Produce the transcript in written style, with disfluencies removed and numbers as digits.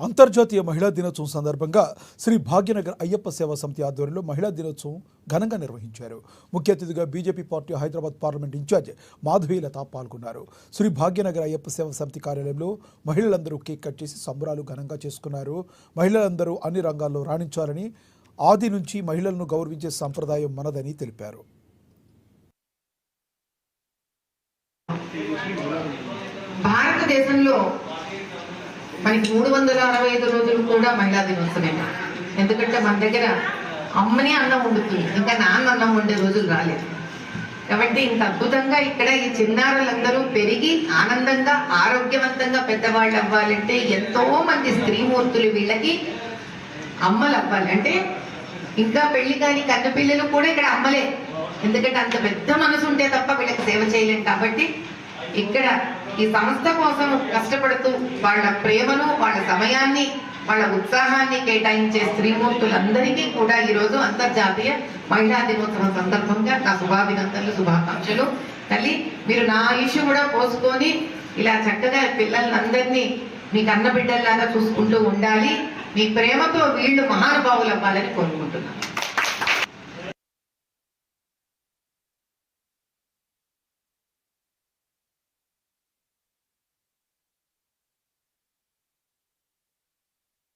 అంతర్జాతీయ మహిళా దినోత్సవం సందర్భంగా శ్రీ భాగ్యనగర్ అయ్యప్ప సేవా సమితి ఆధ్వర్యంలో మహిళా దినోత్సవం ఘనంగా నిర్వహించారు. ముఖ్య అతిథిగా BJP party Hyderabad parliament incharge Madhavi Latha పాల్గొన్నారు. శ్రీ భాగ్యనగర్ అయ్యప్ప సేవా సమితి కార్యాలయంలో మహిళలందరూ కేక్ కట్ చేసి సంబరాలు ఘనంగా చేసుకున్నారు. మహిళలందరూ అన్ని రంగాల్లో రాణించాలని, ఆది నుంచి మహిళలను గౌరవించే సంప్రదాయం మనదని తెలిపారు. భారతదేశంలో మనకి 365 రోజులు కూడా మహిళా దినోత్సవమే. ఎందుకంటే మన దగ్గర అమ్మని అన్నం వండుతుంది, ఇంకా నాన్న అన్నం వండే రోజులు రాలేదు. కాబట్టి ఇంత అద్భుతంగా ఇక్కడ ఈ చిన్నారులందరూ పెరిగి ఆనందంగా ఆరోగ్యవంతంగా పెద్దవాళ్ళు అవ్వాలంటే ఎంతో మంది స్త్రీమూర్తులు వీళ్ళకి అమ్మలు అవ్వాలి. అంటే ఇంకా పెళ్లి కాని కన్నపిల్లలు కూడా ఇక్కడ అమ్మలే, ఎందుకంటే అంత పెద్ద మనసు ఉంటే తప్ప వీళ్ళకి సేవ చేయలేం. కాబట్టి ఇక్కడ ఈ సంస్థ కోసం కష్టపడుతూ వాళ్ళ ప్రేమను, వాళ్ళ సమయాన్ని, వాళ్ళ ఉత్సాహాన్ని కేటాయించే స్త్రీమూర్తులందరికీ కూడా ఈరోజు అంతర్జాతీయ మహిళా దినోత్సవం సందర్భంగా నా శుభాభినందనలు, శుభాకాంక్షలు. తల్లి, మీరు నా ఆయుష్ కూడా పోసుకొని ఇలా చక్కగా పిల్లలందరినీ మీ కన్న బిడ్డల్లాగా చూసుకుంటూ ఉండాలి. మీ ప్రేమతో వీళ్ళు మహానుభావులు అవ్వాలని కోరుకుంటున్నాను.